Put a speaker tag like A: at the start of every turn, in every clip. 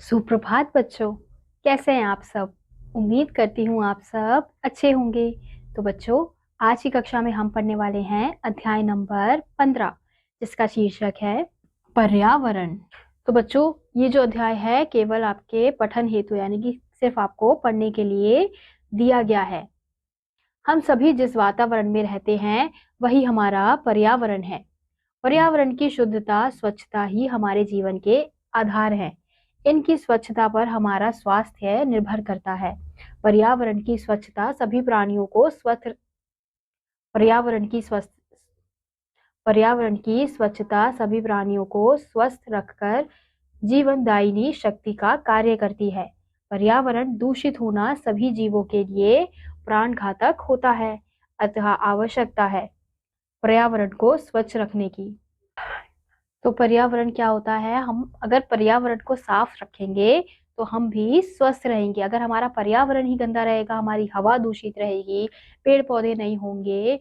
A: सुप्रभात बच्चों। कैसे हैं आप सब? उम्मीद करती हूँ आप सब अच्छे होंगे। तो बच्चों, आज की कक्षा में हम पढ़ने वाले हैं अध्याय नंबर 15, जिसका शीर्षक है पर्यावरण। तो बच्चों, ये जो अध्याय है केवल आपके पठन हेतु यानी कि सिर्फ आपको पढ़ने के लिए दिया गया है। हम सभी जिस वातावरण में रहते हैं वही हमारा पर्यावरण है। पर्यावरण की शुद्धता, स्वच्छता ही हमारे जीवन के आधार है। इनकी स्वच्छता पर हमारा स्वास्थ्य निर्भर करता है। पर्यावरण की स्वच्छता सभी प्राणियों को स्वस्थ पर्यावरण की स्वस्थ पर्यावरण की स्वच्छता सभी प्राणियों को स्वस्थ रखकर जीवनदायिनी शक्ति का कार्य करती है। पर्यावरण दूषित होना सभी जीवों के लिए प्राण घातक होता है। अतः आवश्यकता है पर्यावरण को स्वच्छ रखने की। तो पर्यावरण क्या होता है? हम अगर पर्यावरण को साफ रखेंगे तो हम भी स्वस्थ रहेंगे। अगर हमारा पर्यावरण ही गंदा रहेगा, हमारी हवा दूषित रहेगी, पेड़ पौधे नहीं होंगे,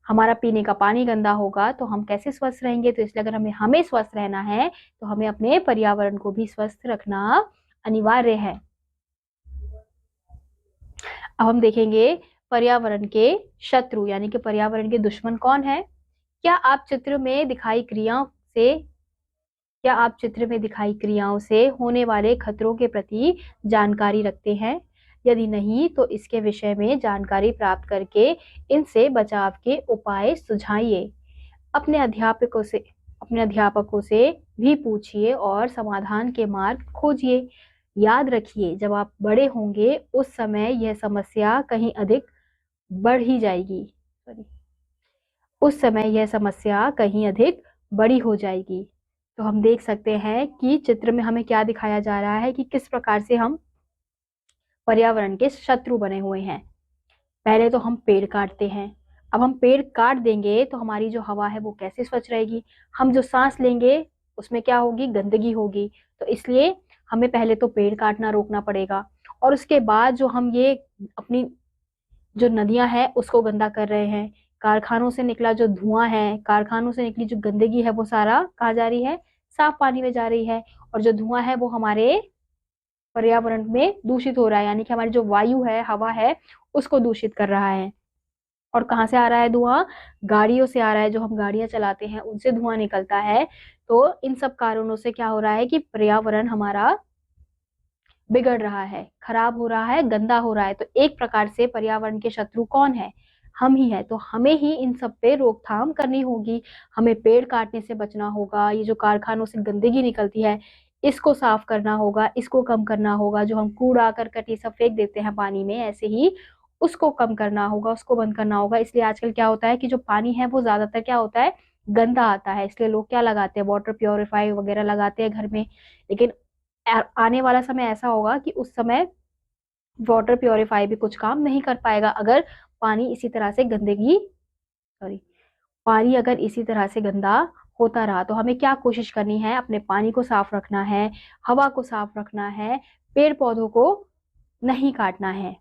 A: हमारा पीने का पानी गंदा होगा तो हम कैसे स्वस्थ रहेंगे? तो इसलिए अगर हमें स्वस्थ रहना है तो हमें अपने पर्यावरण को भी स्वस्थ रखना अनिवार्य है। अब हम देखेंगे पर्यावरण के शत्रु यानी कि पर्यावरण के दुश्मन कौन है। क्या आप चित्र में दिखाई क्रियाओं से होने वाले खतरों के प्रति जानकारी रखते हैं? यदि नहीं तो इसके विषय में जानकारी प्राप्त करके इनसे बचाव के उपाय सुझाइए। अपने अध्यापकों से भी पूछिए और समाधान के मार्ग खोजिए। याद रखिए, जब आप बड़े होंगे उस समय यह समस्या कहीं अधिक बढ़ ही जाएगी उस समय यह समस्या कहीं अधिक बड़ी हो जाएगी। तो हम देख सकते हैं कि चित्र में हमें क्या दिखाया जा रहा है कि किस प्रकार से हम पर्यावरण के शत्रु बने हुए हैं। पहले तो हम पेड़ काटते हैं। अब हम पेड़ काट देंगे तो हमारी जो हवा है वो कैसे स्वच्छ रहेगी? हम जो सांस लेंगे उसमें क्या होगी? गंदगी होगी। तो इसलिए हमें पहले तो पेड़ काटना रोकना पड़ेगा। और उसके बाद जो हम ये अपनी जो नदियां हैं उसको गंदा कर रहे हैं, कारखानों से निकला जो धुआं है, कारखानों से निकली जो गंदगी है वो सारा कहाँ जा रही है? साफ पानी में जा रही है। और जो धुआं है वो हमारे पर्यावरण में दूषित हो रहा है, यानी कि हमारी जो वायु है, हवा है, उसको दूषित कर रहा है। और कहाँ से आ रहा है धुआं? गाड़ियों से आ रहा है। जो हम गाड़ियां चलाते हैं उनसे धुआं निकलता है। तो इन सब कारणों से क्या हो रहा है कि पर्यावरण हमारा बिगड़ रहा है, खराब हो रहा है, गंदा हो रहा है। तो एक प्रकार से पर्यावरण के शत्रु कौन है? हम ही है। तो हमें ही इन सब पे रोकथाम करनी होगी। हमें पेड़ काटने से बचना होगा। ये जो कारखानों से गंदगी निकलती है इसको साफ करना होगा, इसको कम करना होगा। जो हम कूड़ा करकट ये सब फेंक देते हैं पानी में, ऐसे ही उसको कम करना होगा, उसको बंद करना होगा। इसलिए आजकल क्या होता है कि जो पानी है वो ज्यादातर क्या होता है? गंदा आता है। इसलिए लोग क्या लगाते हैं? वाटर प्योरीफाई वगैरह लगाते हैं घर में। लेकिन आने वाला समय ऐसा होगा कि उस समय वाटर प्योरीफाई भी कुछ काम नहीं कर पाएगा अगर पानी इसी तरह से गंदगी सॉरी पानी अगर इसी तरह से गंदा होता रहा। तो हमें क्या कोशिश करनी है? अपने पानी को साफ रखना है, हवा को साफ रखना है, पेड़ पौधों को नहीं काटना है।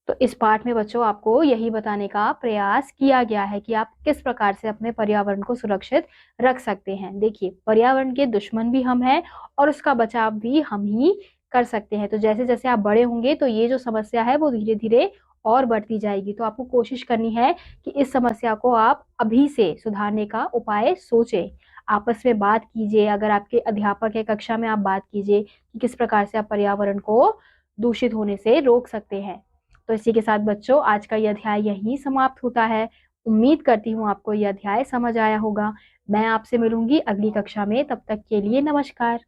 A: तो इस पाठ में बच्चों आपको यही बताने का प्रयास किया गया है कि आप किस प्रकार से अपने पर्यावरण को सुरक्षित रख सकते हैं। देखिए, पर्यावरण के दुश्मन भी हम हैं और उसका बचाव भी हम ही कर सकते हैं। तो जैसे जैसे आप बड़े होंगे तो ये जो समस्या है वो धीरे धीरे और बढ़ती जाएगी। तो आपको कोशिश करनी है कि इस समस्या को आप अभी से सुधारने का उपाय सोचें। आपस में बात कीजिए। अगर आपके अध्यापक है कक्षा में, आप बात कीजिए कि किस प्रकार से आप पर्यावरण को दूषित होने से रोक सकते हैं। तो इसी के साथ बच्चों आज का यह अध्याय यहीं समाप्त होता है। उम्मीद करती हूँ आपको यह अध्याय समझ आया होगा। मैं आपसे मिलूंगी अगली कक्षा में। तब तक के लिए नमस्कार।